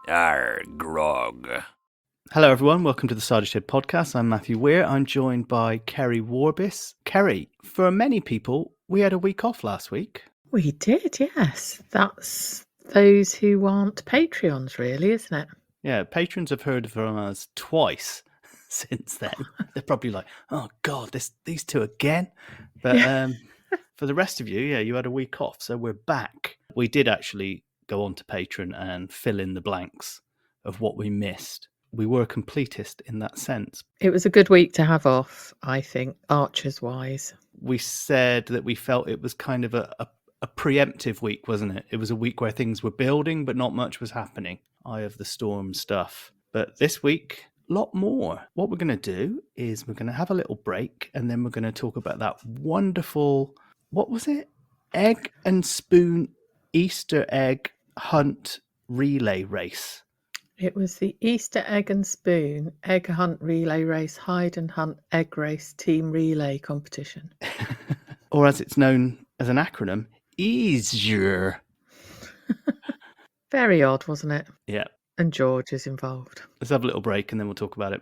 Grog. Hello, everyone. Welcome to the Cider Shed podcast. I'm Matthew Weir. I'm joined by Keri Warbis. Keri, for many people, we had a week off last week. We did, yes. That's those who aren't Patreons, really, isn't it? Yeah, patrons have heard from us twice since then. They're probably like, oh, God, these two again. But for the rest of you, yeah, you had a week off, so we're back. We did actually go on to Patreon and fill in the blanks of what we missed. We were completist in that sense. It was a good week to have off, I think, Archers-wise. We said that we felt it was kind of a preemptive week, wasn't it? It was a week where things were building, but not much was happening. Eye of the storm stuff. But this week, a lot more. What we're going to do is we're going to have a little break, and then we're going to talk about that wonderful, what was it? Egg and spoon Easter egg hunt relay race. It was the Easter Egg and Spoon Egg Hunt Relay Race Hide and Hunt Egg Race Team Relay Competition. Or as it's known as an acronym, EASIER. Very odd, wasn't it? Yeah. And George is involved. Let's have a little break and then we'll talk about it.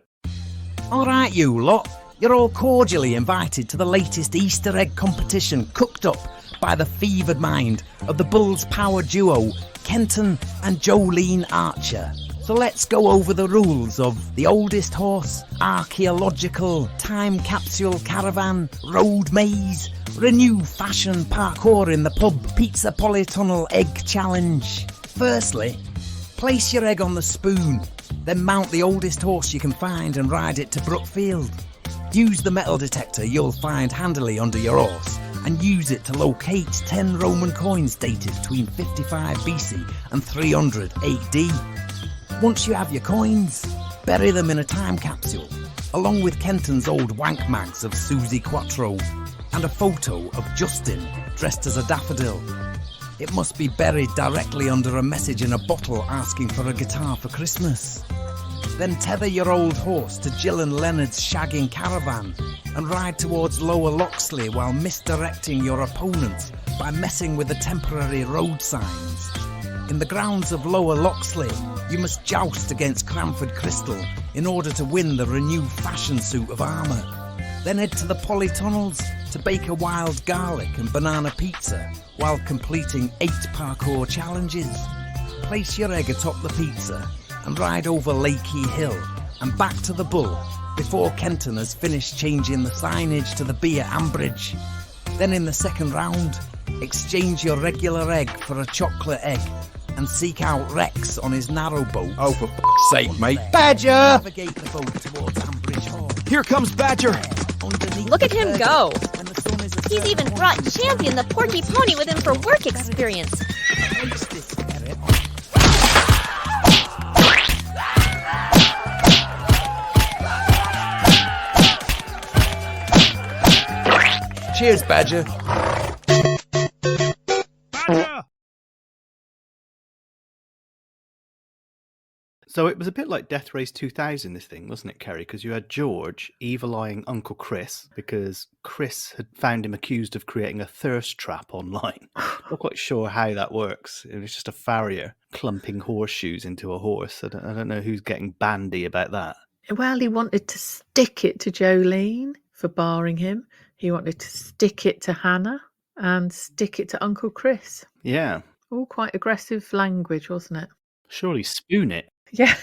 All right, you lot. You're all cordially invited to the latest Easter egg competition cooked up by the fevered mind of the Bulls power duo, Kenton and Jolene Archer. So let's go over the rules of the oldest horse, archaeological, time capsule caravan, road maze, renew fashion parkour in the pub, pizza polytunnel egg challenge. Firstly, place your egg on the spoon, then mount the oldest horse you can find and ride it to Brookfield. Use the metal detector you'll find handily under your horse and use it to locate 10 Roman coins dated between 55 BC and 300 AD. Once you have your coins, bury them in a time capsule, along with Kenton's old wank mags of Susie Quattro and a photo of Justin dressed as a daffodil. It must be buried directly under a message in a bottle asking for a guitar for Christmas. Then tether your old horse to Jill and Leonard's shagging caravan and ride towards Lower Loxley while misdirecting your opponents by messing with the temporary road signs. In the grounds of Lower Loxley, you must joust against Cranford Crystal in order to win the renewed fashion suit of armour. Then head to the polytunnels to bake a wild garlic and banana pizza while completing 8 parkour challenges. Place your egg atop the pizza and ride over Lakey Hill and back to the Bull before Kenton has finished changing the signage to the beer Ambridge. Then in the second round, exchange your regular egg for a chocolate egg and seek out Rex on his narrowboat. Oh, for f***'s sake, mate. Badger! Navigate the boat towards Ambridge Hall. Here comes Badger! Look at him go! He's even brought Champion the Porky Pony with him for work experience. Cheers, Badger. So it was a bit like Death Race 2000, this thing, wasn't it, Keri? Because you had George evil-eyeing Uncle Chris because Chris had found him accused of creating a thirst trap online. Not quite sure how that works. It was just a farrier clumping horseshoes into a horse. I don't know who's getting bandy about that. Well, he wanted to stick it to Jolene for barring him. He wanted to stick it to Hannah and stick it to Uncle Chris. Yeah. All quite aggressive language, wasn't it? Surely spoon it. Yeah.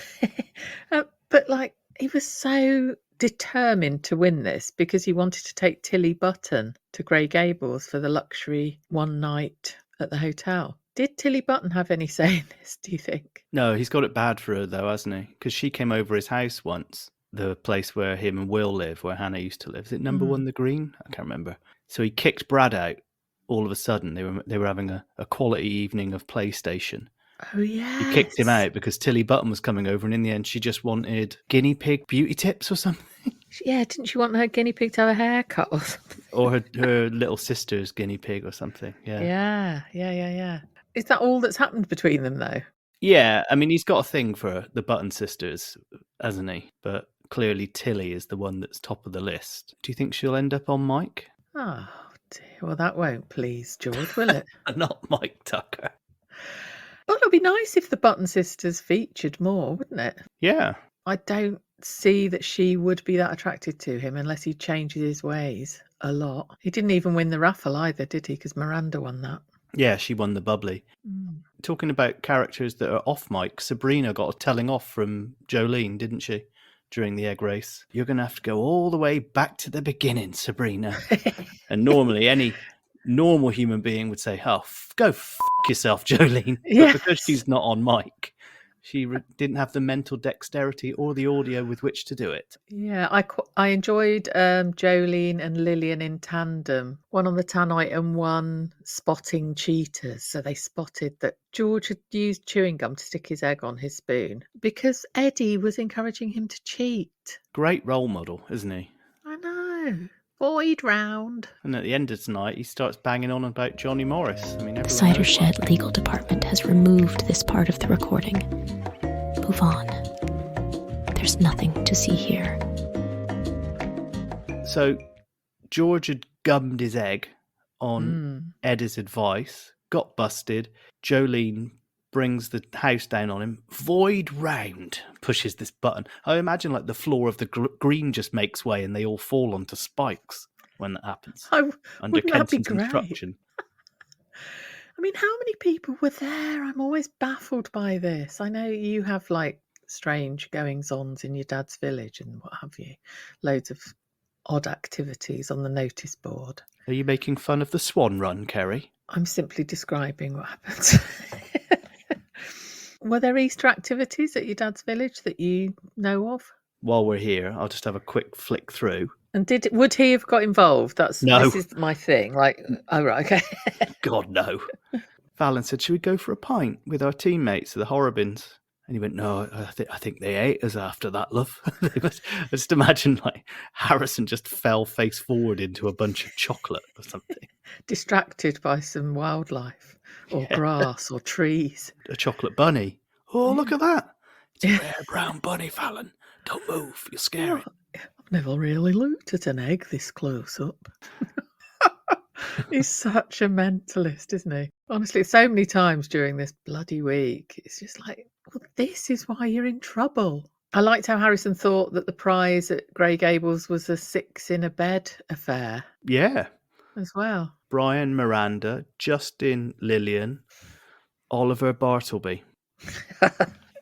But like, he was so determined to win this because he wanted to take Tilly Button to Grey Gables for the luxury one night at the hotel. Did Tilly Button have any say in this, do you think? No, he's got it bad for her though, hasn't he? Because she came over his house once, the place where him and Will live, where Hannah used to live. Is it number 1 the Green? I can't remember. So he kicked Brad out all of a sudden. They were having a quality evening of PlayStation. Oh, yeah. He kicked him out because Tilly Button was coming over, and in the end, she just wanted guinea pig beauty tips or something. Yeah, didn't she want her guinea pig to have a haircut or something? Or her little sister's guinea pig or something. Yeah. Yeah. Is that all that's happened between them, though? Yeah, I mean, he's got a thing for the Button sisters, hasn't he? But clearly Tilly is the one that's top of the list. Do you think she'll end up on Mike? Oh, dear. Well, that won't please George, will it? Not Mike Tucker. Well, it'll be nice if the Button sisters featured more, wouldn't it? Yeah. I don't see that she would be that attracted to him unless he changes his ways a lot. He didn't even win the raffle either, did he? Because Miranda won that. Yeah, she won the bubbly. Talking about characters that are off mic, Sabrina got a telling off from Jolene, didn't she, during the egg race? You're going to have to go all the way back to the beginning, Sabrina. And normally any normal human being would say, oh, go f*** yourself, Jolene. But because she's not on mic, she didn't have the mental dexterity or the audio with which to do it. Yeah, I enjoyed Jolene and Lillian in tandem, one on the tannoy and one spotting cheaters. So they spotted that George had used chewing gum to stick his egg on his spoon because Eddie was encouraging him to cheat. Great role model, isn't he? I know. Void round. And at the end of tonight, he starts banging on about Johnny Morris. I mean, The Cider Shed legal department has removed this part of the recording. Move on. There's nothing to see here. So George had gummed his egg on Eddie's advice, got busted. Jolene brings the house down on him. Void round, pushes this button. I imagine like the floor of the green just makes way and they all fall onto spikes when that happens. Under Kenton's instruction. I mean, how many people were there? I'm always baffled by this. I know you have like strange goings-ons in your dad's village and what have you. Loads of odd activities on the notice board. Are you making fun of the Swan Run, Keri? I'm simply describing what happens. Were there Easter activities at your dad's village that you know of? While we're here, I'll just have a quick flick through. And would he have got involved? No. This is my thing. Like, oh right, okay. God, no. Fallon said, should we go for a pint with our teammates, the Horrobins? And he went, no, I think they ate us after that, love. I just imagine like Harrison just fell face forward into a bunch of chocolate or something. Distracted by some wildlife or grass or trees. A chocolate bunny. Oh, look at that. It's a rare brown bunny, Fallon. Don't move, you'll scare it. I've never really looked at an egg this close up. He's such a mentalist, isn't he? Honestly, so many times during this bloody week, it's just like, well, this is why you're in trouble. I liked how Harrison thought that the prize at Grey Gables was a 6-in-a-bed affair. Yeah. As well. Brian, Miranda, Justin, Lillian, Oliver Bartleby.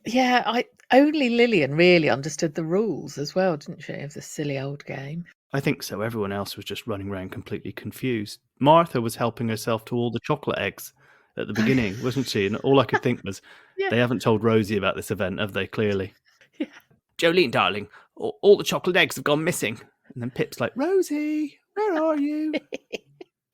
Yeah, only Lillian really understood the rules as well, didn't she, of the silly old game? I think so. Everyone else was just running around completely confused. Martha was helping herself to all the chocolate eggs at the beginning, wasn't she? And all I could think was, they haven't told Rosie about this event, have they, clearly? Yeah. Jolene, darling, all the chocolate eggs have gone missing. And then Pip's like, Rosie, where are you?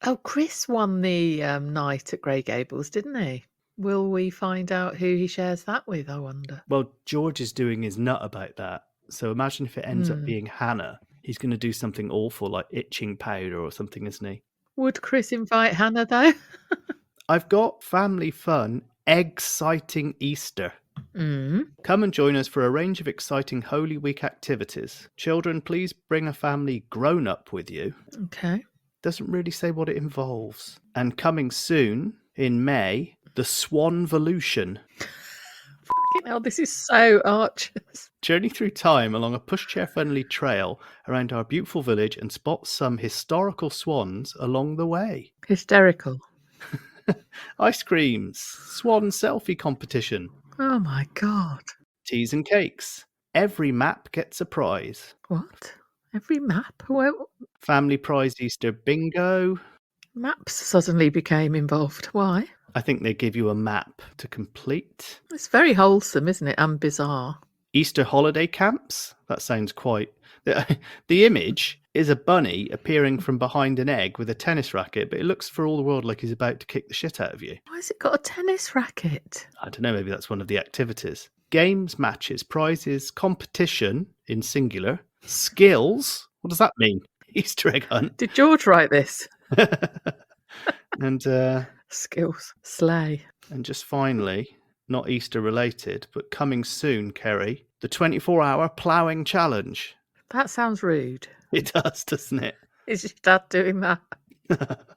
Oh, Chris won the night at Grey Gables, didn't he? Will we find out who he shares that with, I wonder? Well, George is doing his nut about that. So imagine if it ends up being Hannah. He's going to do something awful like itching powder or something, isn't he? Would Chris invite Hannah, though? I've got family fun, exciting Easter. Come and join us for a range of exciting Holy Week activities. Children, please bring a family grown up with you. Okay. Doesn't really say what it involves. And coming soon, in May, the Swanvolution. Fucking hell, this is so Archers. Journey through time along a pushchair-friendly trail around our beautiful village and spot some historical swans along the way. Hysterical. Ice creams, swan selfie competition. Oh my God. Teas and cakes. Every map gets a prize. What? Every map? Well, Family prize Easter bingo. maps suddenly became involved. Why? I think they give you a map to complete. It's very wholesome, isn't it? And bizarre. Easter holiday camps. That sounds quite... The image is a bunny appearing from behind an egg with a tennis racket, but it looks for all the world like he's about to kick the shit out of you. Why has it got a tennis racket? I don't know, maybe that's one of the activities. Games, matches, prizes, competition in singular, skills. What does that mean? Easter egg hunt. Did George write this? And Skills. Slay. and just finally, not Easter related, but coming soon, Keri, the 24-hour ploughing challenge. That sounds rude. It does, doesn't it? Is your dad doing that?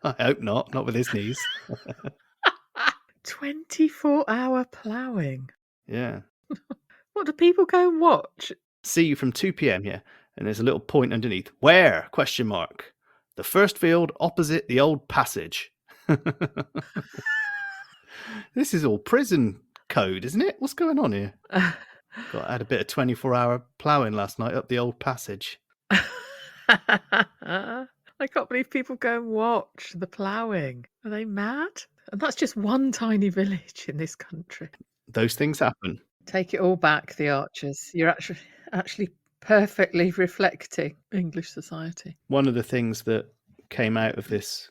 I hope not with his knees. 24-hour ploughing. Yeah. What do people go and watch? See you from 2 p.m. here. And there's a little point underneath. Where? Question mark. The first field opposite the old passage. This is all prison code, isn't it? What's going on here? I had a bit of 24-hour ploughing last night up the old passage. I can't believe people go and watch the ploughing. Are they mad? And that's just one tiny village in this country. Those things happen. Take it all back, the Archers. You're actually perfectly reflecting English society. One of the things that came out of this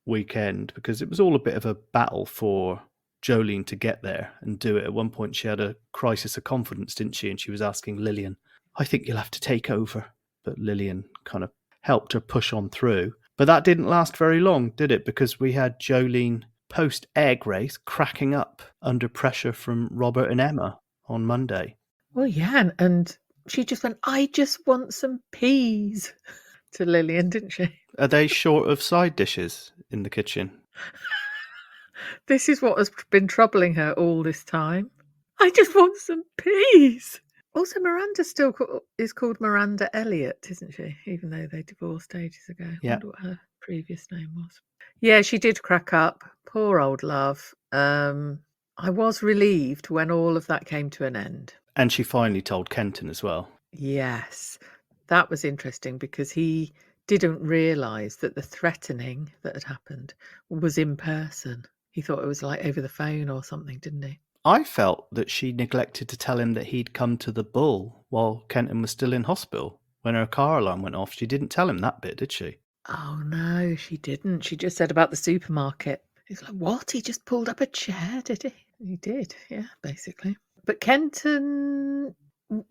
weekend, because it was all a bit of a battle for Jolene to get there and do it. At one point, she had a crisis of confidence, didn't she? And she was asking Lillian, I think you'll have to take over. But Lillian kind of helped her push on through. But that didn't last very long, did it? Because we had Jolene post-egg race cracking up under pressure from Robert and Emma on Monday. Well, yeah, and she just went, I just want some peas to Lillian, didn't she? Are they short of side dishes in the kitchen? This is what has been troubling her all this time. I just want some peas. Also, Miranda still is called Miranda Elliott, isn't she? Even though they divorced ages ago. Yeah. I wonder what her previous name was. Yeah, she did crack up. Poor old love. I was relieved when all of that came to an end. And she finally told Kenton as well. Yes, that was interesting because he didn't realise that the threatening that had happened was in person. He thought it was like over the phone or something, didn't he? I felt that she neglected to tell him that he'd come to the Bull while Kenton was still in hospital. When her car alarm went off, she didn't tell him that bit, did she? Oh, no, she didn't. She just said about the supermarket. He's like, what? He just pulled up a chair, did he? He did, yeah, basically. But Kenton,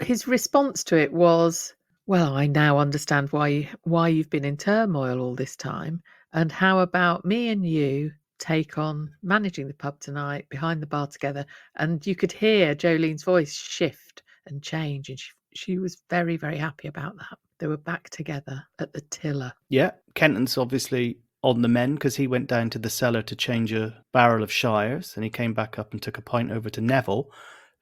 his response to it was, well, I now understand why you've been in turmoil all this time. And how about me and you take on managing the pub tonight behind the bar together? And you could hear Jolene's voice shift and change. And she was very, very happy about that. They were back together at the tiller. Yeah, Kenton's obviously on the mend because he went down to the cellar to change a barrel of Shires and he came back up and took a pint over to Neville.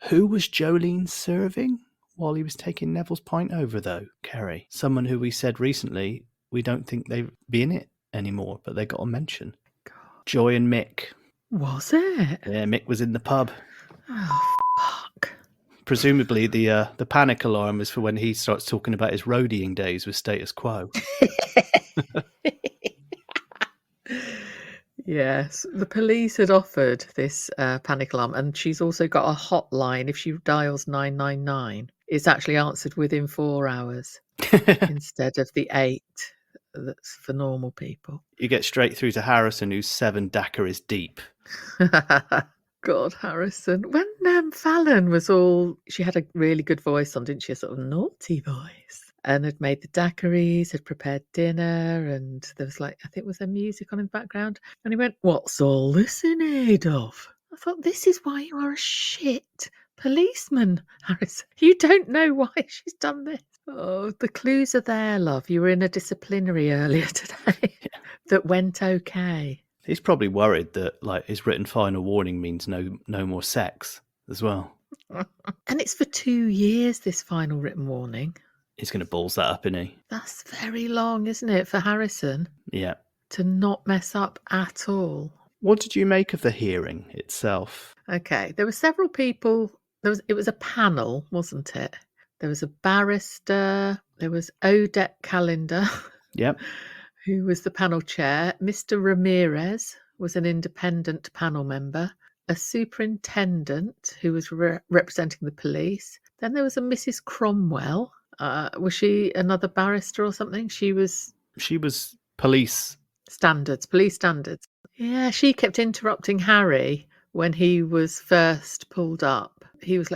Who was Jolene serving while he was taking Neville's pint over, though, Keri? Someone who we said recently we don't think they'd be in it anymore, but they got a mention. God. Joy and Mick. Was it? Yeah, Mick was in the pub. Oh, fuck. Presumably the panic alarm is for when he starts talking about his roadieing days with Status Quo. Yes, the police had offered this panic alarm, and she's also got a hotline. If she dials 999, it's actually answered within 4 hours instead of the 8 that's for normal people. You get straight through to Harrison, who's 7 daiquiris deep. God, Harrison. When Fallon was she had a really good voice on, didn't she? A sort of naughty voice. And had made the daiquiris, had prepared dinner, and there was I think was there music on in the background. And he went, what's all this in aid of? I thought, this is why you are a shit policeman, Harrison. You don't know why she's done this. Oh, the clues are there, love. You were in a disciplinary earlier today that went okay. He's probably worried that his written final warning means no more sex as well. And it's for 2 years, this final written warning. He's going to balls that up, isn't he? That's very long, isn't it, for Harrison? Yeah. To not mess up at all. What did you make of the hearing itself? Okay, there were several people. It was a panel, wasn't it? There was a barrister. There was Odette Callender. Yep. Who was the panel chair. Mr. Ramirez was an independent panel member. A superintendent who was representing the police. Then there was a Mrs. Cromwell. Was she another barrister or something? She was police standards. Yeah, she kept interrupting Harry when he was first pulled up. He was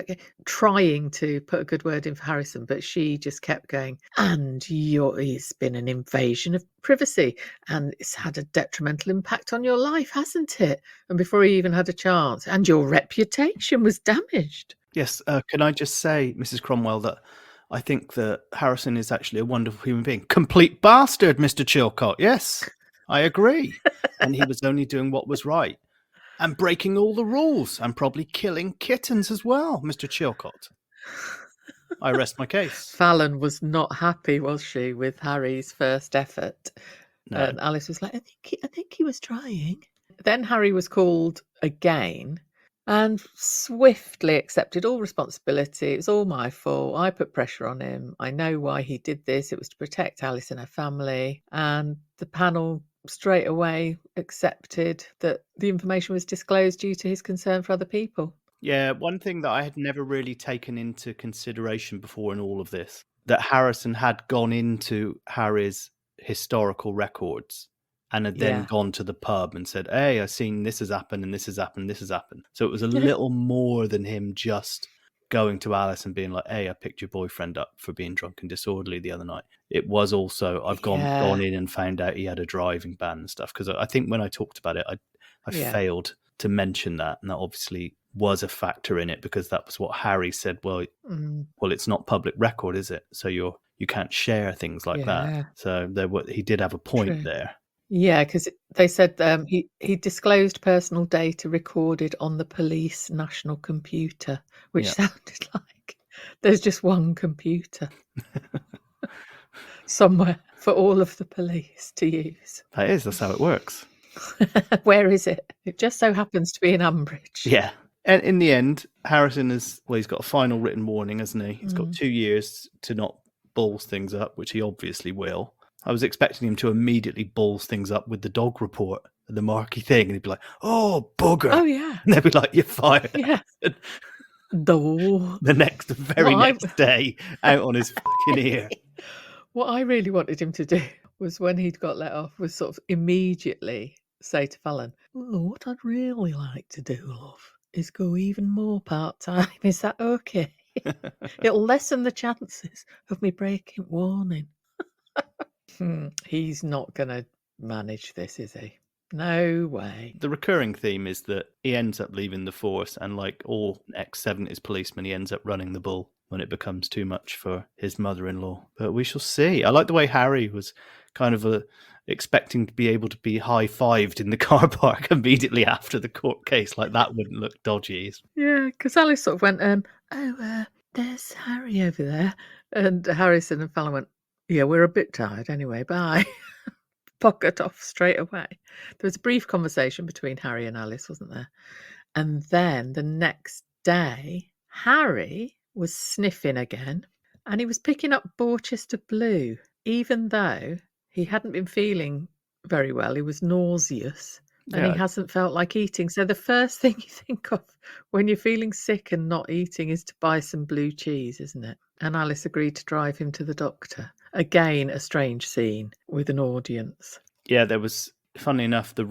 trying to put a good word in for Harrison, but she just kept going, and it's been an invasion of privacy and it's had a detrimental impact on your life, hasn't it? And before he even had a chance, and your reputation was damaged. Yes, can I just say, Mrs. Cromwell, that I think that Harrison is actually a wonderful human being. Complete bastard, Mr. Chilcott. Yes, I agree. And he was only doing what was right. And breaking all the rules and probably killing kittens as well, Mr. Chilcott. I rest my case. Fallon was not happy, was she, with Harry's first effort? No. And Alice was like, I think he was trying. Then Harry was called again and swiftly accepted all responsibility. It was all my fault. I put pressure on him. I know why he did this. It was to protect Alice and her family. And the panel straight away accepted that the information was disclosed due to his concern for other people. Yeah, one thing that I had never really taken into consideration before in all of this, that Harrison had gone into Harry's historical records and had then Yeah. gone to the pub and said, hey, I've seen this has happened and this has happened, this has happened. So it was a little more than him just going to Alice and being like, hey, I picked your boyfriend up for being drunk and disorderly the other night. It was also, I've gone in and found out he had a driving ban and stuff. Because I think when I talked about it, I failed to mention that. And that obviously was a factor in it, because that was what Harry said. Well, it's not public record, is it? So you can't share things like that. So he did have a point there. Yeah, because they said he disclosed personal data recorded on the police national computer, which sounded like there's just one computer somewhere for all of the police to use. That's how it works. Where is it? It just so happens to be in Ambridge. Yeah. And in the end, Harrison he's got a final written warning, hasn't he? He's got 2 years to not balls things up, which he obviously will. I was expecting him to immediately balls things up with the dog report and the marquee thing, and he'd be like, oh, bugger. Oh, yeah. And they'd be like, you're fired. Yeah. The very next day, out on his fucking ear. What I really wanted him to do was, when he'd got let off, was sort of immediately say to Fallon, what I'd really like to do, love, is go even more part-time. Is that okay? It'll lessen the chances of me breaking warning. He's not going to manage this, is he? No way. The recurring theme is that he ends up leaving the force, and like all ex-70s policemen, he ends up running the bull when it becomes too much for his mother-in-law. But we shall see. I like the way Harry was kind of expecting to be able to be high-fived in the car park immediately after the court case. Like, that wouldn't look dodgy. Yeah, because Alice sort of went, there's Harry over there. And Harrison and Fallon went, yeah, we're a bit tired anyway, bye. Pocket off straight away. There was a brief conversation between Harry and Alice, wasn't there? And then the next day, Harry was sniffing again, and he was picking up Borchester Blue, even though he hadn't been feeling very well. He was nauseous, and he hasn't felt like eating. So the first thing you think of when you're feeling sick and not eating is to buy some blue cheese, isn't it? And Alice agreed to drive him to the doctor. Again, a strange scene with an audience. Yeah, there was, funnily enough, the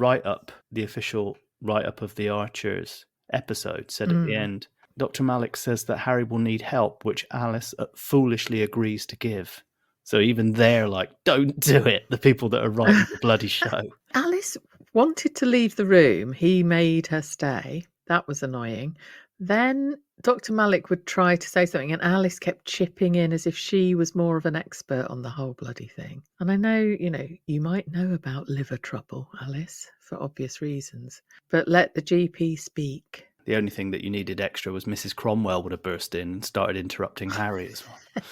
official write-up of the Archers episode said at the end, Dr. Malik says that Harry will need help, which Alice foolishly agrees to give. So even they're like, don't do it, the people that are writing the bloody show. Alice wanted to leave the room. He made her stay. That was annoying. Then Dr. Malik would try to say something, and Alice kept chipping in as if she was more of an expert on the whole bloody thing. And I know, you might know about liver trouble, Alice, for obvious reasons, but let the GP speak. The only thing that you needed extra was Mrs. Cromwell would have burst in and started interrupting Harry as well.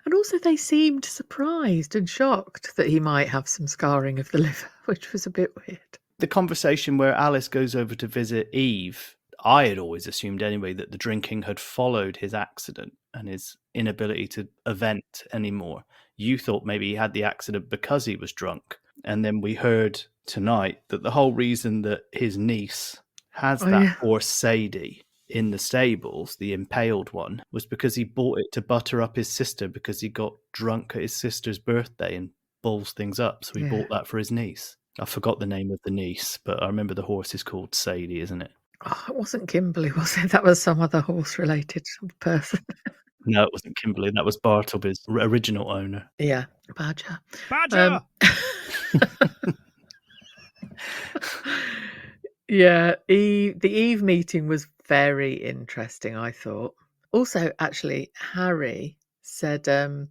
And also they seemed surprised and shocked that he might have some scarring of the liver, which was a bit weird. The conversation where Alice goes over to visit Eve, I had always assumed anyway that the drinking had followed his accident and his inability to event anymore. You thought maybe he had the accident because he was drunk. And then we heard tonight that the whole reason that his niece has horse Sadie in the stables, the impaled one, was because he bought it to butter up his sister because he got drunk at his sister's birthday and balls things up. So he bought that for his niece. I forgot the name of the niece, but I remember the horse is called Sadie, isn't it? Oh, it wasn't Kimberly, was it? That was some other horse-related person. No, it wasn't Kimberly. That was Bartleby's original owner. Yeah, Badger. Badger! Yeah, the Eve meeting was very interesting, I thought. Also, actually, Harry said the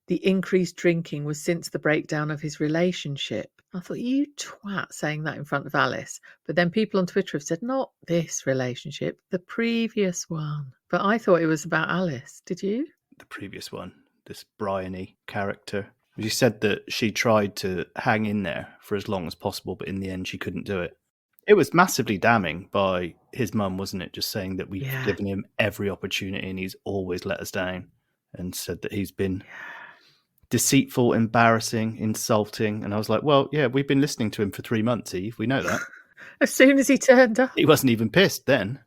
increased drinking was since the breakdown of his relationship. I thought, you twat, saying that in front of Alice. But then people on Twitter have said, not this relationship, the previous one. But I thought it was about Alice. Did you? The previous one, this Bryony character. She said that she tried to hang in there for as long as possible, but in the end she couldn't do it. It was massively damning by his mum, wasn't it? Just saying that we've given him every opportunity and he's always let us down, and said that he's been deceitful, embarrassing, insulting. And I was like, well, yeah, we've been listening to him for 3 months, Eve. We know that. As soon as he turned up. He wasn't even pissed then.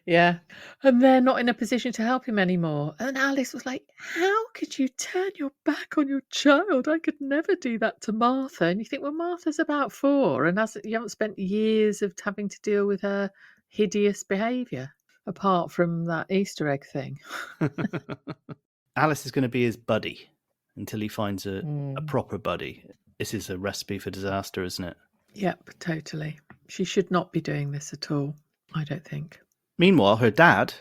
Yeah. And they're not in a position to help him anymore. And Alice was like, how could you turn your back on your child? I could never do that to Martha. And you think, well, Martha's about 4 and you haven't spent years of having to deal with her hideous behaviour, apart from that Easter egg thing. Alice is going to be his buddy until he finds a proper buddy. This is a recipe for disaster, isn't it? Yep, totally. She should not be doing this at all, I don't think. Meanwhile, her dad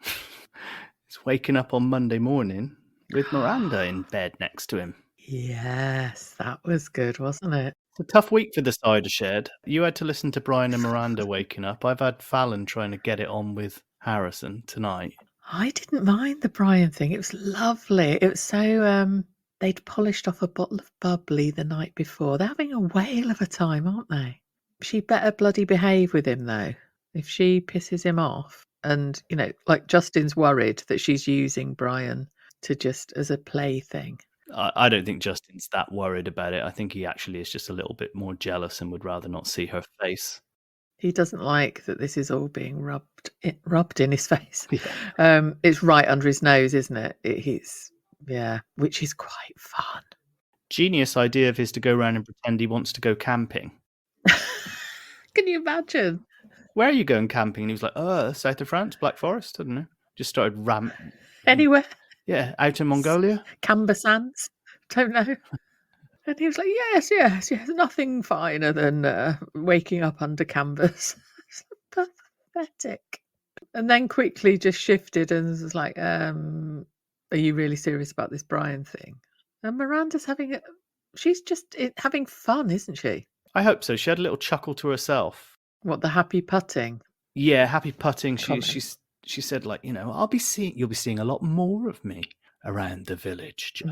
is waking up on Monday morning with Miranda in bed next to him. Yes, that was good, wasn't it? It's a tough week for the Cider Shed. You had to listen to Brian and Miranda waking up. I've had Fallon trying to get it on with Harrison tonight. I didn't mind the Brian thing. It was lovely. It was so... they'd polished off a bottle of bubbly the night before. They're having a whale of a time, aren't they? She better bloody behave with him, though. If she pisses him off, and, you know, like Justin's worried that she's using Brian to just as a plaything. I don't think Justin's that worried about it. I think he actually is just a little bit more jealous and would rather not see her face. He doesn't like that this is all being rubbed in his face. Yeah. It's right under his nose, isn't it? Which is quite fun. Genius idea of his to go around and pretend he wants to go camping. Can you imagine? Where are you going camping? And he was like, south of France, Black Forest. I don't know. Just started Anywhere. Yeah, out in Mongolia. Camber Sands. Don't know. And he was like, yes, nothing finer than waking up under canvas. Pathetic. And then quickly just shifted and was like, are you really serious about this Brian thing? And Miranda's she's just having fun, isn't she? I hope so. She had a little chuckle to herself. What, the happy putting? Yeah, happy putting. She said, like, you know, you'll be seeing a lot more of me around the village.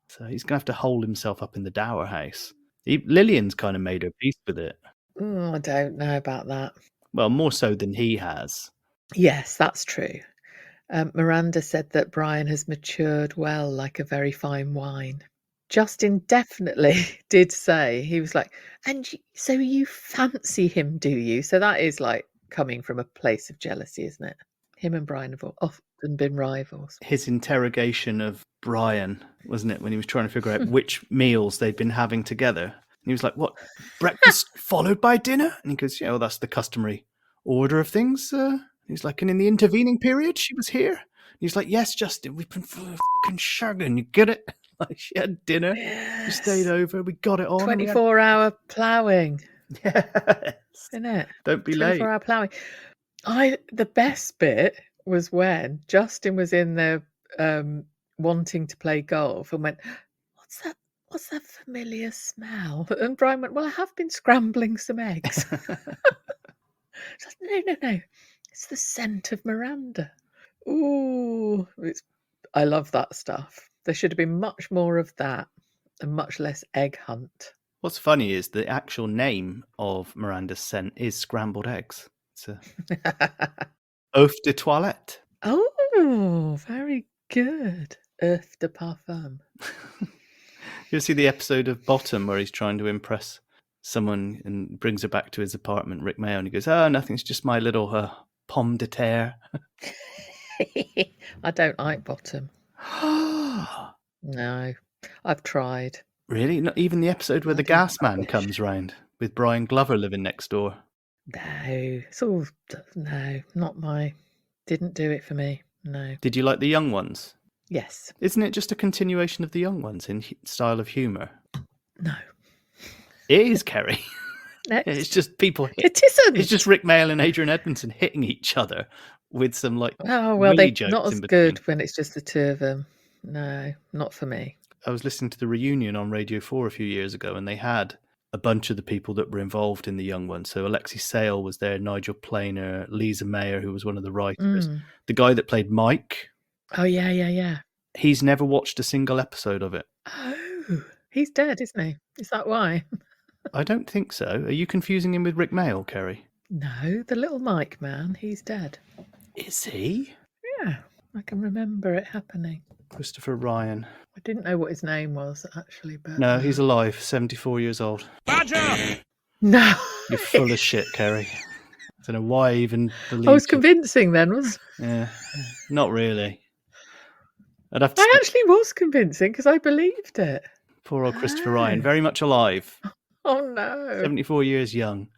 So he's gonna have to hold himself up in the dower house. Lillian's kind of made her peace with it. I don't know about that. Well, more so than he has. Yes, that's true. Miranda said that Brian has matured well, like a very fine wine. Justin definitely did say, he was like, so you fancy him, do you? So that is like coming from a place of jealousy, isn't it? Him and Brian have often been rivals. His interrogation of Brian, wasn't it, when he was trying to figure out which meals they'd been having together. And he was like, what, breakfast followed by dinner? And he goes, yeah, well, that's the customary order of things. He's like, and in the intervening period, she was here. And he's like, yes, Justin, we've been fucking shagging, you get it? Like, she had dinner, we stayed over, we got it on. 24-hour ploughing. Yes. Isn't it? Don't be late. 24-hour ploughing. The best bit was when Justin was in there wanting to play golf and went, what's that familiar smell? And Brian went, well, I have been scrambling some eggs. No. It's the scent of Miranda. Ooh, I love that stuff. There should have been much more of that and much less egg hunt. What's funny is the actual name of Miranda's scent is scrambled eggs. It's a Eau de toilette. Oh, very good. Eau de parfum. You'll see the episode of Bottom where he's trying to impress someone and brings her back to his apartment, Rick Mayo, and he goes, oh, nothing, it's just my little pomme de terre. I don't like Bottom. No, I've tried. Really? Not even the episode where the gas man comes round with Brian Glover living next door? No, it's all... No, not my... Didn't do it for me, no. Did you like the young ones? Yes. Isn't it just a continuation of the young ones in style of humour? No. It is, Keri. Next. It's just people... It isn't! It's just Rick Mail and Adrian Edmondson hitting each other with some, like, oh, well, wee they're jokes not as in between. good when it's just the two of them. No, not for me. I was listening to the reunion on Radio 4 a few years ago, and they had a bunch of the people that were involved in the young ones. So Alexi Sale was there, Nigel Planer, Lisa Mayer, who was one of the writers. The guy that played Mike. Oh, yeah. He's never watched a single episode of it. Oh, he's dead, isn't he? Is that why? I don't think so. Are you confusing him with Rick Mail, Keri? No, the little Mike man, he's dead. Is he? Yeah, I can remember it happening. Christopher Ryan. I didn't know what his name was, actually, but... No, he's alive, 74 years old. Badger! No! You're full of shit, Keri. I don't know why I even believe I was you. convincing then, was Yeah, not really. I'd have to I actually was convincing because I believed it. Poor old Christopher Ryan, very much alive. Oh, no. 74 years young.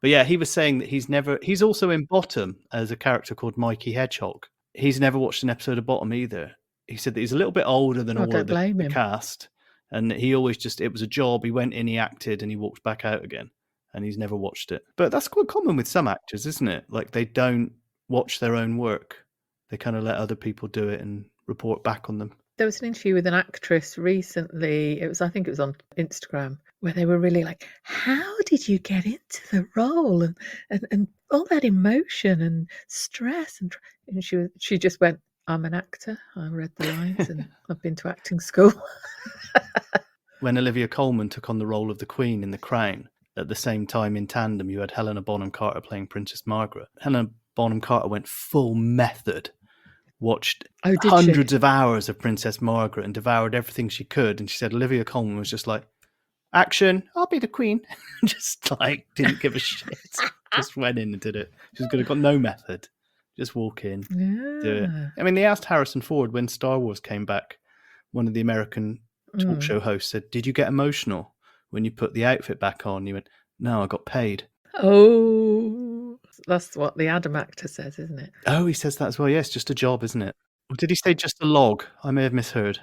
But yeah, he was saying that he's also in Bottom as a character called Mikey Hedgehog. He's never watched an episode of Bottom either. He said that he's a little bit older than all of the cast. And he always it was a job. He went in, he acted, and he walked back out again. And he's never watched it. But that's quite common with some actors, isn't it? Like they don't watch their own work. They kind of let other people do it and report back on them. There was an interview with an actress recently. I think it was on Instagram, where they were really like, how did you get into the role? And all that emotion and stress. And she just went, I'm an actor. I read the lines and I've been to acting school. When Olivia Colman took on the role of the Queen in The Crown, at the same time in tandem, you had Helena Bonham Carter playing Princess Margaret. Helena Bonham Carter went full method. Watched hundreds of hours of Princess Margaret and devoured everything she could. And she said Olivia Colman was just like, action, I'll be the Queen. Just like, didn't give a shit. Just went in and did it. She's got no method. Just walk in, do it. I mean, they asked Harrison Ford when Star Wars came back. One of the American talk show hosts said, did you get emotional when you put the outfit back on? You went, no, I got paid. Oh, that's what the Adam actor says, isn't it? Oh, he says that as well. Yes, just a job, isn't it? Or did he say just a log? I may have misheard.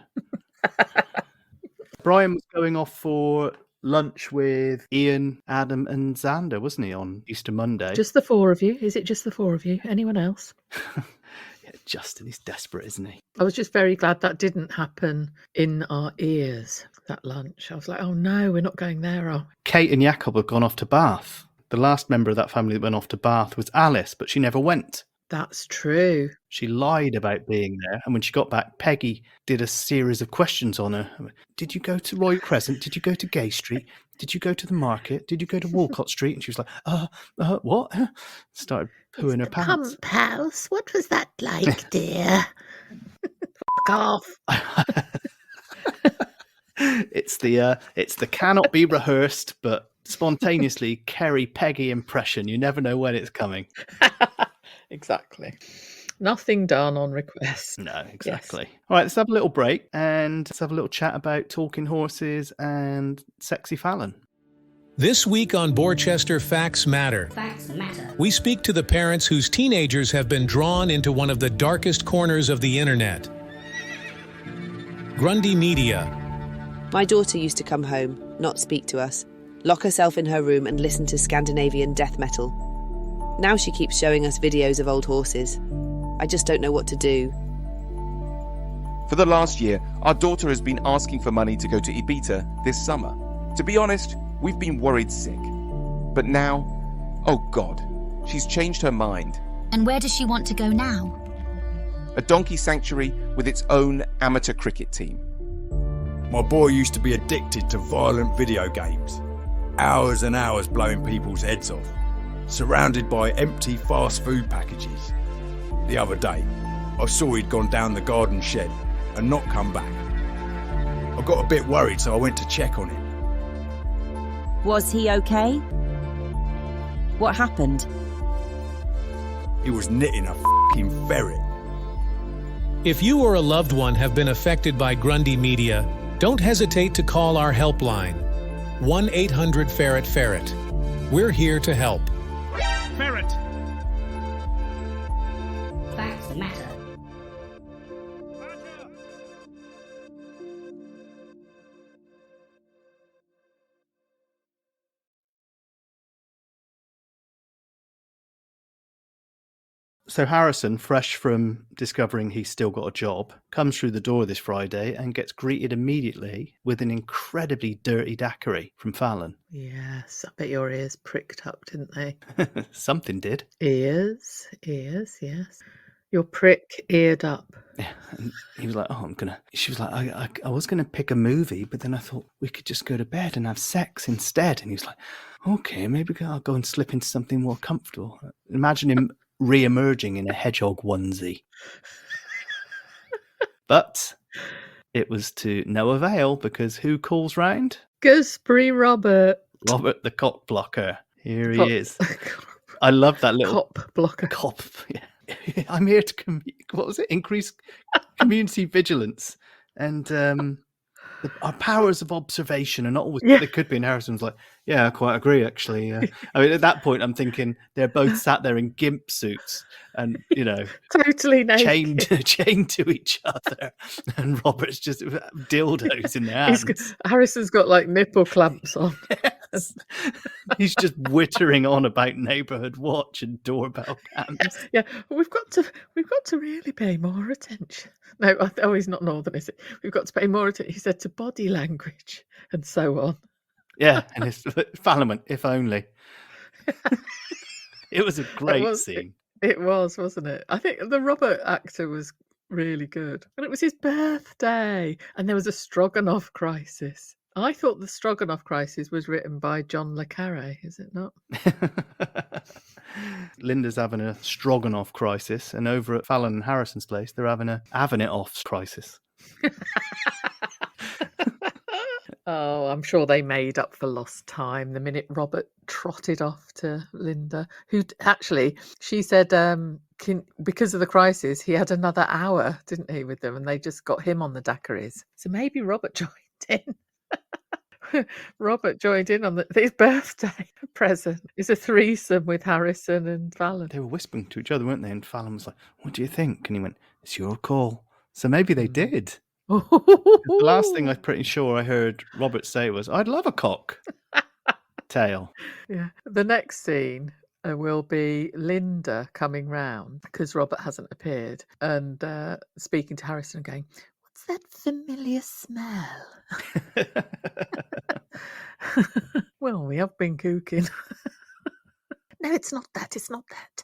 Brian was going off for lunch with Ian, Adam and Xander, wasn't he, on Easter Monday? Just the four of you? Is it just the four of you? Anyone else? Yeah, Justin, he's desperate, isn't he? I was just very glad that didn't happen in our ears, that lunch. I was like, oh no, we're not going there, are we? Kate and Jacob had gone off to Bath. The last member of that family that went off to Bath was Alice, but she never went. That's true. She lied about being there, and when she got back, Peggy did a series of questions on her. Did you go to Royal Crescent? Did you go to Gay Street? Did you go to the market? Did you go to Walcott Street? And she was like, what? Started pooing her pants. Pump house? What was that like, dear? Fuck off. It's the cannot be rehearsed, but spontaneously Keri Peggy impression. You never know when it's coming. Exactly. Nothing done on request. No, exactly. Yes. All right, let's have a little break and let's have a little chat about talking horses and sexy Fallon. This week on Borchester Facts Matter. Facts matter. We speak to the parents whose teenagers have been drawn into one of the darkest corners of the internet. Grundy Media. My daughter used to come home, not speak to us, lock herself in her room and listen to Scandinavian death metal. Now she keeps showing us videos of old horses. I just don't know what to do. For the last year, our daughter has been asking for money to go to Ibiza this summer. To be honest, we've been worried sick. But now, oh God, she's changed her mind. And where does she want to go now? A donkey sanctuary with its own amateur cricket team. My boy used to be addicted to violent video games. Hours and hours blowing people's heads off, surrounded by empty fast food packages. The other day, I saw he'd gone down the garden shed and not come back. I got a bit worried, so I went to check on him. Was he okay? What happened? He was knitting a f***ing ferret. If you or a loved one have been affected by Grundy Media, don't hesitate to call our helpline, 1-800-FERRET-FERRET. We're here to help. Ferret! Facts matter. So Harrison, fresh from discovering he's still got a job, comes through the door this Friday and gets greeted immediately with an incredibly dirty daiquiri from Fallon. Yes, I bet your ears pricked up, didn't they? Something did. Ears, yes. Your prick eared up. Yeah, and he was like, she was like, I was going to pick a movie, but then I thought we could just go to bed and have sex instead. And he was like, okay, maybe I'll go and slip into something more comfortable. Imagine him re-emerging in a hedgehog onesie. But it was to no avail, because who calls round? Gooseberry Robert. Robert the cock blocker. Here he is. I love that little cop blocker. Cop, yeah. I'm here to increase community vigilance and our powers of observation are not always what they could be. And Harrison's like, yeah, I quite agree, actually. I mean, at that point, I'm thinking they're both sat there in gimp suits and, totally naked. chained to each other. And Robert's just dildos in their hands. Harrison's got like nipple clamps on. Yes. He's just wittering on about neighbourhood watch and doorbell cams. Yeah, we've got to really pay more attention. No, he's not northern, is it? We've got to pay more attention. He said to body language and so on. Yeah, and it's Fallon, if only. It was a great scene. It was, wasn't it? I think the Robert actor was really good, and it was his birthday, and there was a Stroganoff crisis. I thought the Stroganoff crisis was written by John le Carré, is it not? Linda's having a Stroganoff crisis, and over at Fallon and Harrison's place, they're having a having it off crisis. Oh, I'm sure they made up for lost time the minute Robert trotted off to Linda, who actually, she said, because of the crisis, he had another hour, didn't he, with them, and they just got him on the daiquiris. So maybe Robert joined in. Robert joined in on his birthday present. It's a threesome with Harrison and Fallon. They were whispering to each other, weren't they? And Fallon was like, what do you think? And he went, it's your call. So maybe they did. The last thing I'm pretty sure I heard Robert say was, I'd love a cock tail. Yeah. The next scene will be Linda coming round because Robert hasn't appeared and speaking to Harrison and going, what's that familiar smell? Well, we have been cooking. No, it's not that. It's not that.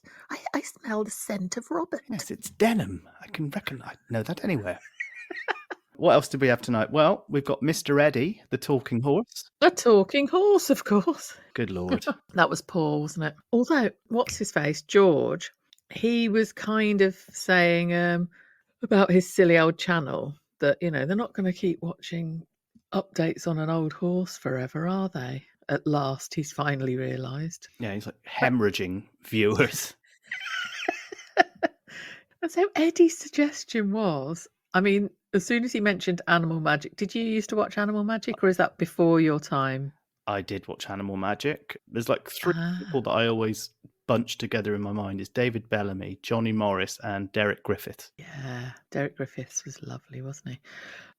I smell the scent of Robert. Yes, it's denim. I know that anywhere. What else did we have tonight? Well, we've got Mr. Eddie, the talking horse. A talking horse, of course. Good Lord. That was Paul, wasn't it? Although, what's his face? George, he was kind of saying about his silly old channel that, they're not going to keep watching updates on an old horse forever, are they? At last, he's finally realised. Yeah, he's like hemorrhaging viewers. And so Eddie's suggestion was, as soon as he mentioned Animal Magic, did you used to watch Animal Magic, or is that before your time? I did watch Animal Magic. There's like three people that I always bunch together in my mind. It's David Bellamy, Johnny Morris, and Derek Griffiths. Yeah, Derek Griffiths was lovely, wasn't he?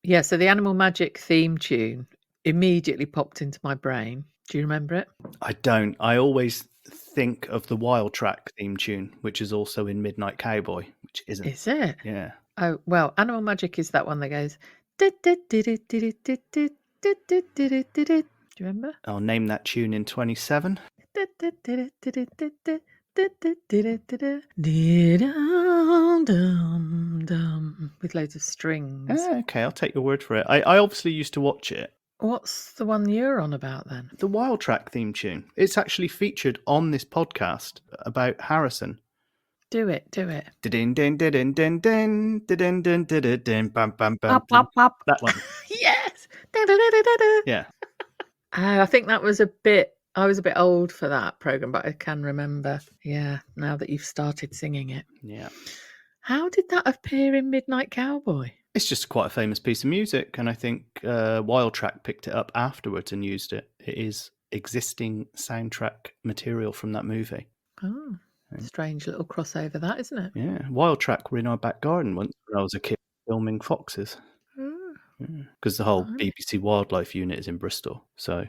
Yeah, so the Animal Magic theme tune immediately popped into my brain. Do you remember it? I don't. I always think of the Wild Track theme tune, which is also in Midnight Cowboy, which isn't. Is it? Yeah. Oh, well, Animal Magic is that one that goes... Do you remember? I'll name that tune in 27. With loads of strings. Okay, I'll take your word for it. I obviously used to watch it. What's the one you're on about then? The Wild Track theme tune. It's actually featured on this podcast about Harrison. Do it. Din din din din din din din din din din bam bam bam. Pop. That one. Yes. Yeah. I think that was I was a bit old for that program, but I can remember. Yeah, now that you've started singing it. Yeah. How did that appear in Midnight Cowboy? It's just quite a famous piece of music, and I think Wild Track picked it up afterwards and used it. It is existing soundtrack material from that movie. Oh. Strange little crossover, that, isn't it? Yeah, Wild Track were in our back garden once when I was a kid filming foxes. Because the whole BBC Wildlife Unit is in Bristol, so...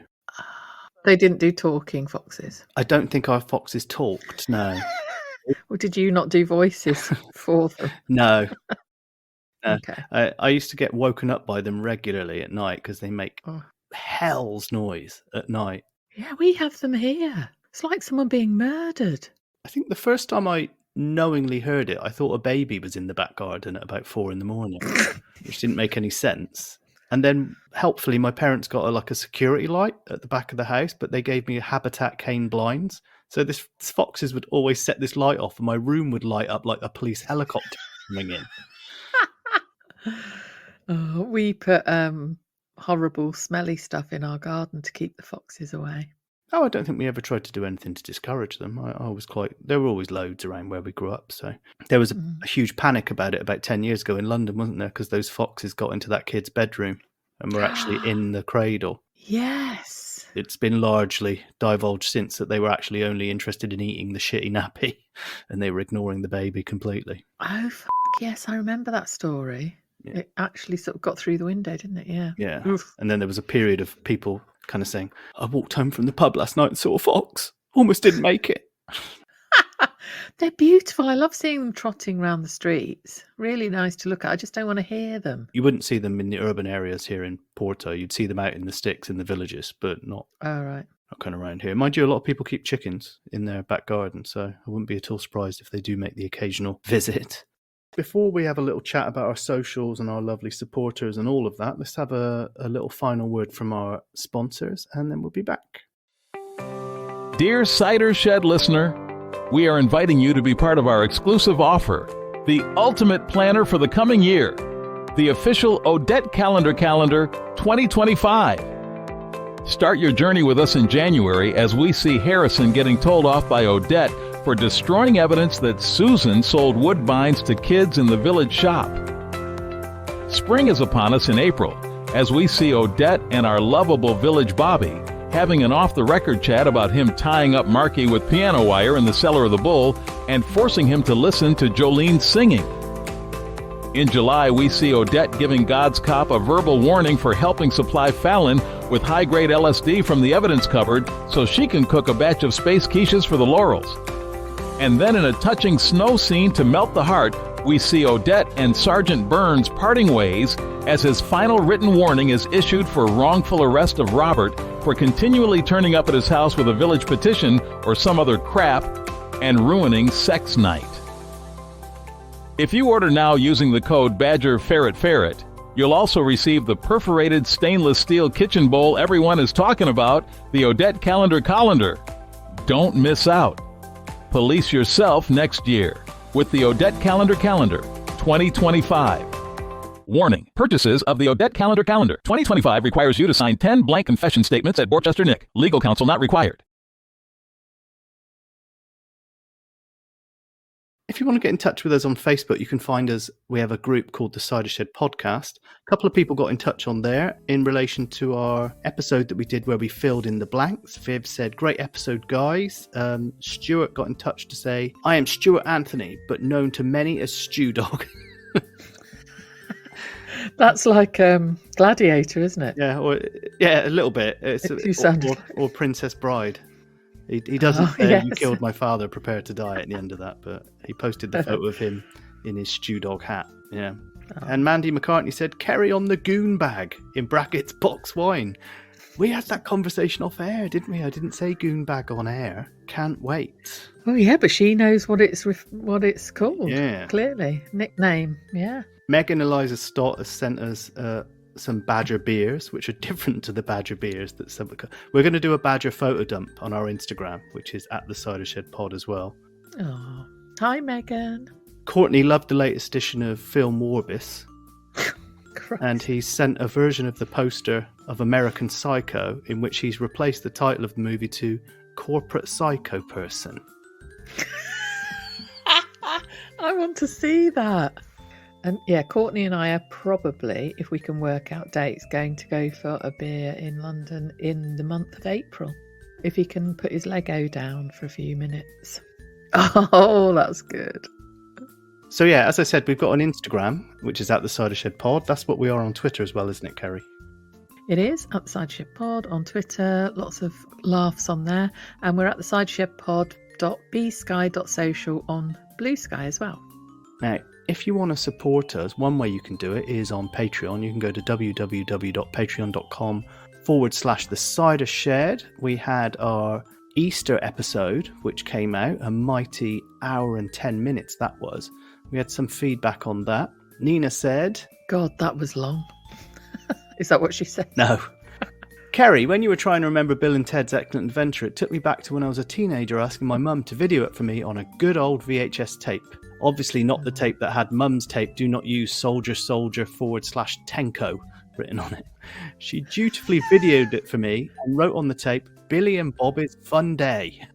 They didn't do talking foxes? I don't think our foxes talked, no. Or did you not do voices for them? No. No. Okay. I used to get woken up by them regularly at night because they make Oh. hell's noise at night. Yeah, we have them here. It's like someone being murdered. I think the first time I knowingly heard it, I thought a baby was in the back garden at about 4 a.m, which didn't make any sense. And then, helpfully, my parents got a security light at the back of the house, but they gave me habitat cane blinds. So these foxes would always set this light off, and my room would light up like a police helicopter coming in. Oh, we put horrible, smelly stuff in our garden to keep the foxes away. Oh, I don't think we ever tried to do anything to discourage them. There were always loads around where we grew up. So there was a huge panic about it about 10 years ago in London, wasn't there? Because those foxes got into that kid's bedroom and were actually in the cradle. Yes. It's been largely divulged since that they were actually only interested in eating the shitty nappy and they were ignoring the baby completely. Oh, yes, I remember that story. Yeah. It actually sort of got through the window, didn't it? Yeah. Yeah. Oof. And then there was a period of people kind of saying, I walked home from the pub last night and saw a fox. Almost didn't make it. They're beautiful. I love seeing them trotting around the streets. Really nice to look at. I just don't want to hear them. You wouldn't see them in the urban areas here in Porto. You'd see them out in the sticks in the villages, but not, right. Not kind of around here. Mind you, a lot of people keep chickens in their back garden, so I wouldn't be at all surprised if they do make the occasional visit. Before we have a little chat about our socials and our lovely supporters and all of that, let's have a little final word from our sponsors, and then we'll be back. Dear Cider Shed listener, we are inviting you to be part of our exclusive offer, the ultimate planner for the coming year, the official Odette Calendar 2025. Start your journey with us in January as we see Harrison getting told off by Odette for destroying evidence that Susan sold woodbines to kids in the village shop. Spring is upon us in April as we see Odette and our lovable village Bobby having an off-the-record chat about him tying up Marky with piano wire in the cellar of the Bull and forcing him to listen to Jolene singing. In July, we see Odette giving God's cop a verbal warning for helping supply Fallon with high-grade LSD from the evidence cupboard so she can cook a batch of space quiches for the Laurels. And then in a touching snow scene to melt the heart, we see Odette and Sergeant Burns parting ways as his final written warning is issued for wrongful arrest of Robert for continually turning up at his house with a village petition or some other crap and ruining sex night. If you order now using the code BadgerFerretFerret, you'll also receive the perforated stainless steel kitchen bowl everyone is talking about, the Odette Calendar Colander. Don't miss out. Police yourself next year with the Odette Calendar 2025. Warning, purchases of the Odette Calendar 2025 requires you to sign 10 blank confession statements at Borchester Nick. Legal counsel not required. If you want to get in touch with us on Facebook, you can find us. We have a group called the Cider Shed Podcast. A couple of people got in touch on there in relation to our episode that we did where we filled in the blanks. Viv said, great episode, guys. Stuart got in touch to say, I am Stuart Anthony, but known to many as Stew Dog. That's like Gladiator, isn't it? Yeah, a little bit. Or Princess Bride. He doesn't say, yes. You killed my father, prepare to die at the end of that, but he posted the photo of him in his Stew Dog hat. Yeah. Oh. And Mandy McCartney said, Keri on the goon bag, in brackets, box wine. We had that conversation off air, didn't we? I didn't say goon bag on air. Can't wait. Oh, yeah, but she knows what it's called. Yeah. Clearly. Nickname, yeah. Megan Eliza Stott has sent us some Badger beers, which are different to the Badger beers that some. We're going to do a Badger photo dump on our Instagram, which is at the Cider Shed Pod as well. Oh, hi Megan. Courtney loved the latest edition of Film Orbis, and he's sent a version of the poster of American Psycho in which he's replaced the title of the movie to Corporate Psycho Person. I want to see that. And yeah, Courtney and I are probably, if we can work out dates, going to go for a beer in London in the month of April. If he can put his Lego down for a few minutes. Oh, that's good. So yeah, as I said, we've got an Instagram, which is at the Cider Shed Pod. That's what we are on Twitter as well, isn't it, Keri? It is, at the Cider Shed Pod on Twitter. Lots of laughs on there. And we're at the Cider Shed Pod planet.bsky.social on Blue Sky as well. Now, if you want to support us, one way you can do it is on Patreon. You can go to www.patreon.com/The Cider Shed. We had our Easter episode, which came out, a mighty hour and 10 minutes that was. We had some feedback on that. Nina said... God, that was long. Is that what she said? No. Kerry, when you were trying to remember Bill and Ted's Excellent Adventure, it took me back to when I was a teenager asking my mum to video it for me on a good old VHS tape. Obviously not the tape that had mum's tape, do not use soldier/Tenko written on it. She dutifully videoed it for me and wrote on the tape, Billy and Bobby's Fun Day.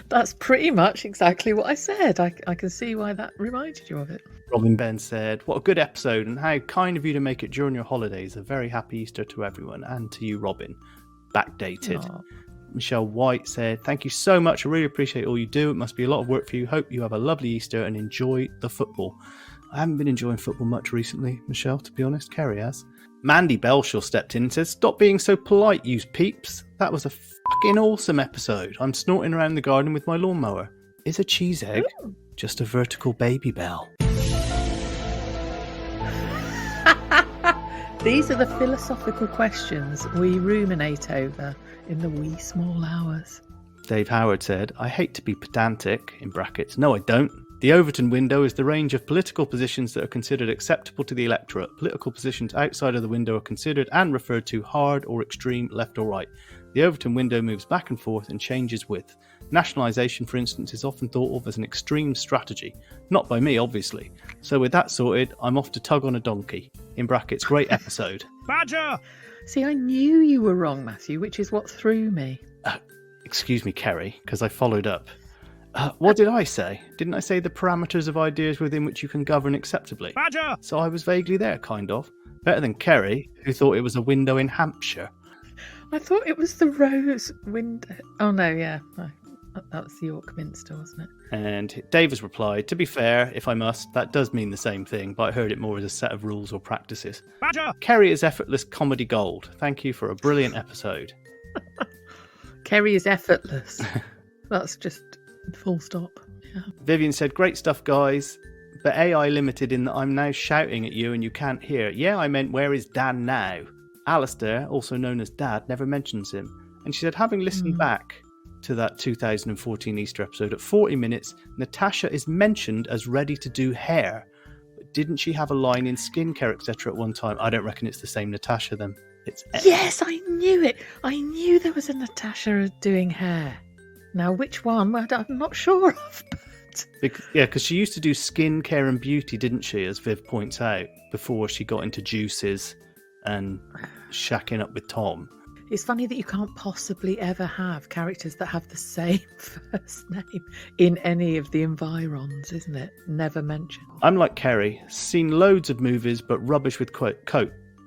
That's pretty much exactly what I said. I can see why that reminded you of it. Robin Ben said, what a good episode and how kind of you to make it during your holidays. A very happy Easter to everyone and to you, Robin. Backdated. Aww. Michelle White said, thank you so much. I really appreciate all you do. It must be a lot of work for you. Hope you have a lovely Easter and enjoy the football. I haven't been enjoying football much recently, Michelle, to be honest. Kerry has. Mandy Belshaw stepped in and said, stop being so polite, you peeps. That was a fucking awesome episode. I'm snorting around the garden with my lawnmower. Is a cheese egg just a vertical baby bell? These are the philosophical questions we ruminate over in the wee small hours. Dave Howard said, I hate to be pedantic, in brackets. No, I don't. The Overton window is the range of political positions that are considered acceptable to the electorate. Political positions outside of the window are considered and referred to hard or extreme left or right. The Overton window moves back and forth and changes width. Nationalisation, for instance, is often thought of as an extreme strategy. Not by me, obviously. So with that sorted, I'm off to tug on a donkey. In brackets, great episode. Badger! See, I knew you were wrong, Matthew, which is what threw me. Excuse me, Kerry, because I followed up. What did I say? Didn't I say the parameters of ideas within which you can govern acceptably? Badger! So I was vaguely there, kind of. Better than Kerry, who thought it was a window in Hampshire. I thought it was the Rose window. Oh, no, yeah. No, that was the York Minster, wasn't it? And Davis replied, to be fair, if I must, that does mean the same thing, but I heard it more as a set of rules or practices. Badger! Kerry is effortless comedy gold. Thank you for a brilliant episode. Kerry is effortless. That's just full stop. Yeah. Vivian said, great stuff, guys, but AI limited in that I'm now shouting at you and you can't hear. Yeah, I meant, where is Dan now? Alistair, also known as Dad, never mentions him. And she said, having listened back to that 2014 Easter episode, at 40 minutes, Natasha is mentioned as ready to do hair. But didn't she have a line in skincare, etc. at one time? I don't reckon it's the same Natasha then. It's Yes, I knew it. I knew there was a Natasha doing hair. Now, which one? I'm not sure of. Yeah, because she used to do skincare and beauty, didn't she, as Viv points out, before she got into juices and shacking up with Tom. It's funny that you can't possibly ever have characters that have the same first name in any of the environs, isn't it? Never mentioned. I'm like Kerry, seen loads of movies, but rubbish with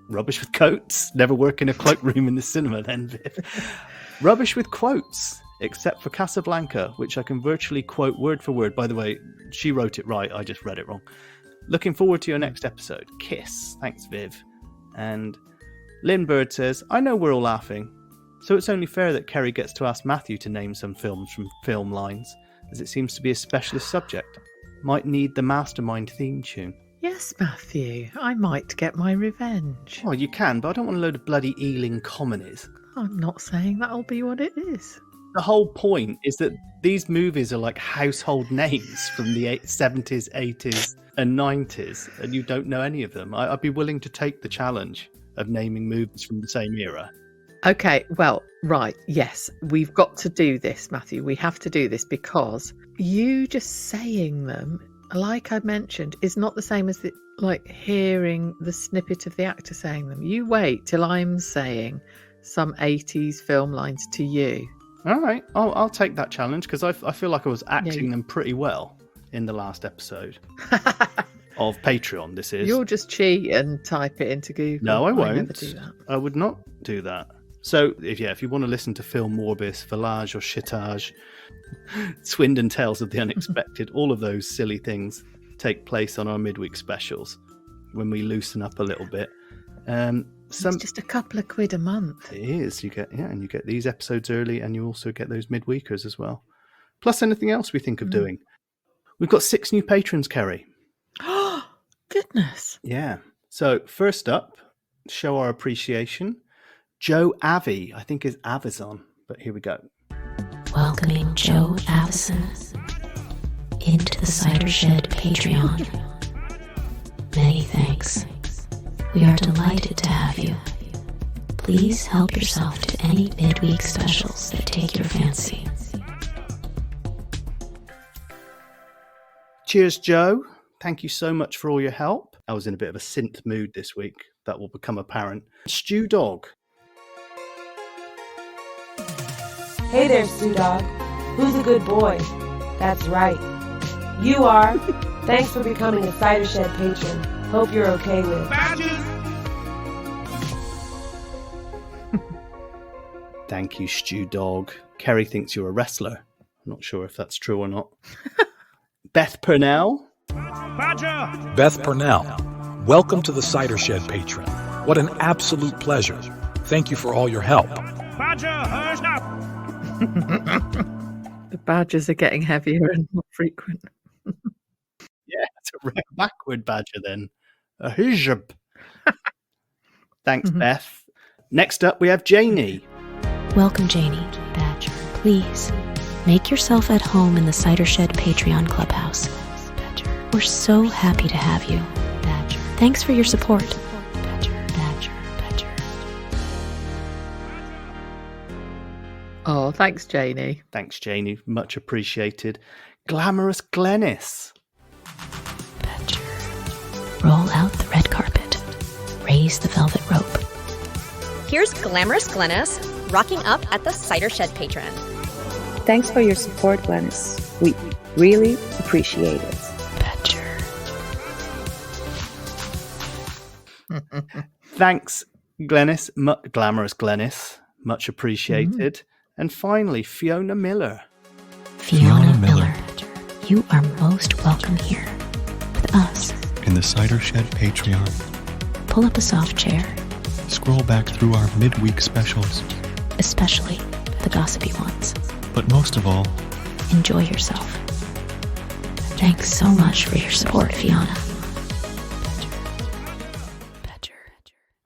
Rubbish with quotes? Never work in a cloakroom in the cinema then, Viv. Rubbish with quotes, except for Casablanca, which I can virtually quote word for word. By the way, she wrote it right, I just read it wrong. Looking forward to your next episode. Kiss. Thanks, Viv. And Lynn Bird says, I know we're all laughing, so it's only fair that Kerry gets to ask Matthew to name some films from film lines, as it seems to be a specialist subject. Might need the Mastermind theme tune. Yes, Matthew, I might get my revenge. Well, you can, but I don't want a load of bloody Ealing communies. I'm not saying that'll be what it is. The whole point is that these movies are like household names from the 70s, 80s and 90s, and you don't know any of them. I'd be willing to take the challenge of naming movies from the same era. Okay, well, right, yes, we've got to do this, Matthew. We have to do this because you just saying them, like I mentioned, is not the same as hearing the snippet of the actor saying them. You wait till I'm saying some 80s film lines to you. All right, I'll take that challenge because I feel like I was acting them pretty well in the last episode of Patreon. This is. You'll just cheat and type it into Google. No, I won't. Never do that. I would not do that. So, if you want to listen to Film Morbis, Village or Shitage, Swindon Tales of the Unexpected, all of those silly things take place on our midweek specials when we loosen up a little bit. It's just a couple of quid a month. It is. You get and you get these episodes early, and you also get those midweekers as well. Plus anything else we think of doing. We've got 6 new patrons, Keri. Oh, goodness. Yeah. So first up, show our appreciation. Joe Avi, I think is Avizon, but here we go. Welcoming Joe Avison into the Cider Shed Patreon. Many thanks. We are delighted to have you. Please help yourself to any midweek specials that take your fancy. Cheers, Joe. Thank you so much for all your help. I was in a bit of a synth mood this week. That will become apparent. Stew Dog. Hey there, Stew Dog. Who's a good boy? That's right. You are. Thanks for becoming a Cider Shed patron. Hope you're okay with badges. Thank you, Stew Dog. Keri thinks you're a wrestler. I'm not sure if that's true or not. Beth Purnell. Badger! Beth Purnell, welcome to the Cider Shed patron. What an absolute pleasure. Thank you for all your help. Badger, hurry up! The badgers are getting heavier and more frequent. Yeah, it's a red backward badger then. A hijab. Thanks, Beth. Next up, we have Janie. Welcome, Janie. Badger. Please, make yourself at home in the Cider Shed Patreon Clubhouse. Badger. We're so happy to have you. Badger. Thanks for your support. Badger. Badger. Badger. Oh, thanks, Janie. Thanks, Janie. Much appreciated. Glamorous Glennis. Badger. Roll out the red carpet. Raise the velvet rope. Here's Glamorous Glennis rocking up at the Cider Shed Patreon. Thanks for your support, Glennis. We really appreciate it. Badger. Thanks, Glennis. Glamorous Glennis. Much appreciated. And finally, Fiona Miller. Fiona Miller. You are most welcome here. With us. In the Cider Shed Patreon. Pull up a soft chair. Scroll back through our midweek specials. Especially the gossipy ones. But most of all, enjoy yourself. Thanks so much for your support, Fiona.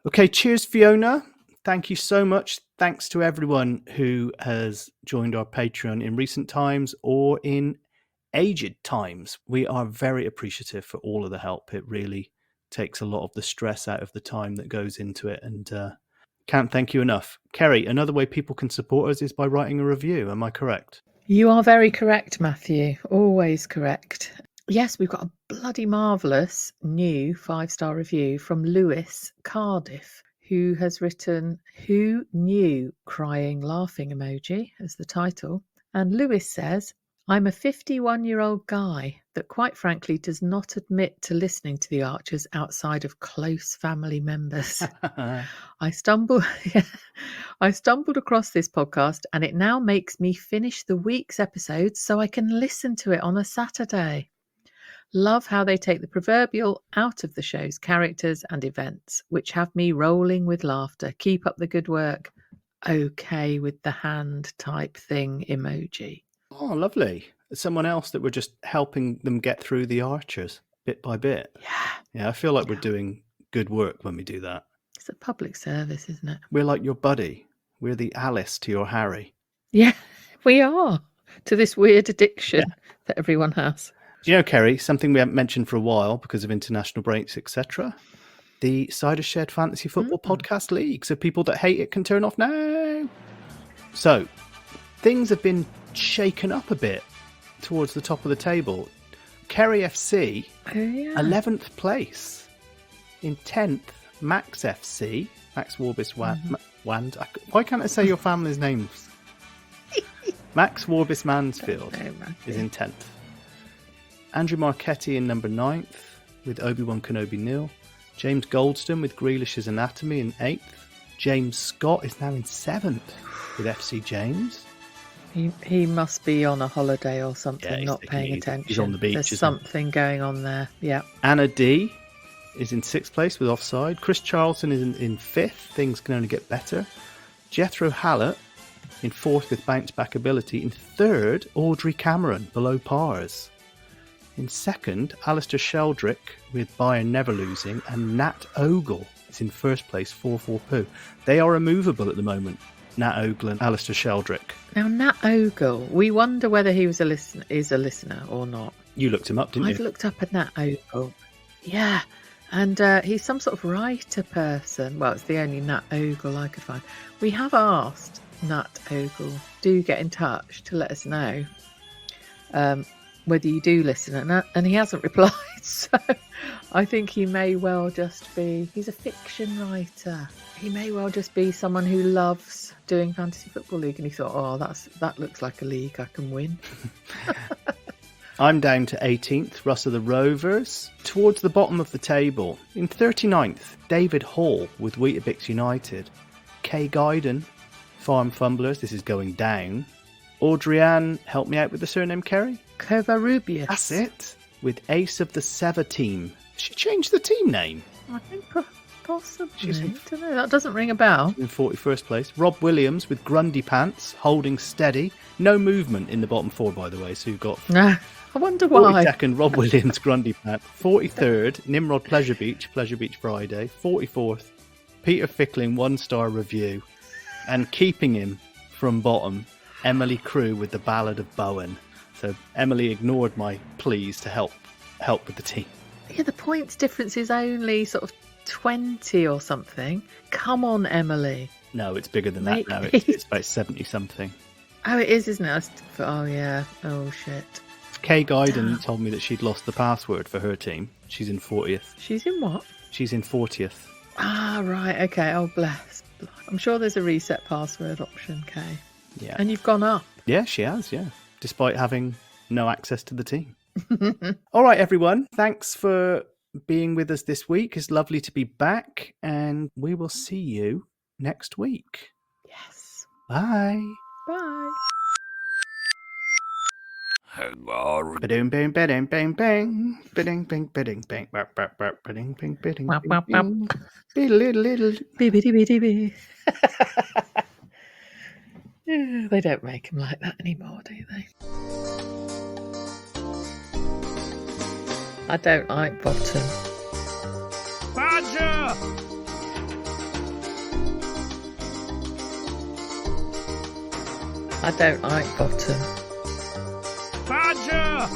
Okay, cheers, Fiona. Thank you so much. Thanks to everyone who has joined our Patreon in recent times or in aged times. We are very appreciative for all of the help. It really takes a lot of the stress out of the time that goes into it, and can't thank you enough. Keri, another way people can support us is by writing a review. Am I correct? You are very correct, Matthew. Always correct. Yes, we've got a bloody marvellous new 5-star review from Lewis Cardiff, who has written, "Who knew?" crying laughing emoji as the title. And Lewis says, "I'm a 51-year-old guy that quite frankly does not admit to listening to the Archers outside of close family members. I stumbled across this podcast and it now makes me finish the week's episode so I can listen to it on a Saturday. Love how they take the proverbial out of the show's characters and events, which have me rolling with laughter. Keep up the good work. Okay with the hand type thing emoji." Oh, lovely. Someone else that we're just helping them get through the Archers bit by bit. Yeah, I feel like we're doing good work when we do that. It's a public service, isn't it? We're like your buddy. We're the Alice to your Harry. Yeah, we are. To this weird addiction that everyone has. Do you know, Keri, something we haven't mentioned for a while because of international breaks, etc.? The Cider Shed Fantasy Football Podcast League. So people that hate it can turn off now. So things have been shaken up a bit towards the top of the table. Keri FC, 11th place. In 10th, Max FC, Max Warbis Wand. Why can't I say your family's names? Max Warbis Mansfield is in 10th. Andrew Marchetti in number 9th with Obi-Wan Kenobi nil. James Goldston with Grealish's Anatomy in 8th. James Scott is now in 7th with FC James. He must be on a holiday or something, not paying attention. He's on the beach. There's something going on there. Yeah. Anna D is in 6th place with Offside. Chris Charlton is in 5th. Things can only get better. Jethro Hallett in 4th with bounce back ability. In 3rd, Audrey Cameron below pars. In 2nd, Alistair Sheldrick with Bayern never losing. And Nat Ogle is in 1st place, 4-4 poo. They are immovable at the moment, Nat Ogle and Alistair Sheldrick. Now, Nat Ogle, we wonder whether he was is a listener or not. You looked him up, didn't you? I've looked up a Nat Ogle. Yeah. And he's some sort of writer person. Well, it's the only Nat Ogle I could find. We have asked Nat Ogle, do get in touch to let us know whether you do listen. And he hasn't replied. So I think he may well just be, he's a fiction writer. He may well just be someone who loves doing Fantasy Football League. And he thought, oh, that looks like a league I can win. I'm down to 18th, Russ of the Rovers. Towards the bottom of the table, in 39th, David Hall with Weetabix United. Kay Guyden, Farm Fumblers, this is going down. Audrey-Anne, help me out with the surname, Keri? Covarrubias. That's it. With Ace of the Sever team. She changed the team name. I think possibly. I don't know, that doesn't ring a bell. In 41st place. Rob Williams with Grundy Pants, holding steady. No movement in the bottom 4, by the way, so you've got... I wonder why. 42nd, Rob Williams, Grundy Pants. 43rd, Nimrod Pleasure Beach Friday. 44th, Peter Fickling, 1-star review. And keeping him from bottom, Emily Crew with the Ballad of Bowen. So Emily ignored my pleas to help with the team. Yeah, the points difference is only sort of 20 or something. Come on, Emily. No, it's bigger than that now. It's about 70-something. Oh, it is, isn't it? Oh, yeah. Oh, shit. Kay Guyden told me that she'd lost the password for her team. She's in 40th. She's in what? She's in 40th. Ah, right. Okay. Oh, bless. I'm sure there's a reset password option, Kay. Yeah. And you've gone up. Yeah, she has, yeah. Despite having no access to the team. All right, everyone. Thanks for being with us this week. It's lovely to be back. And we will see you next week. Yes. Bye. Bye. Ba-doom, bang, ba-ding, bang, bang. Ba-ding, bang, ba-ding, bang. Ba-ding, bang, ba-ding, bang, bang. Be-little. Be-be-de-be-de-be. They don't make them like that anymore, do they? I don't like bottom. Badger! I don't like bottom. Badger!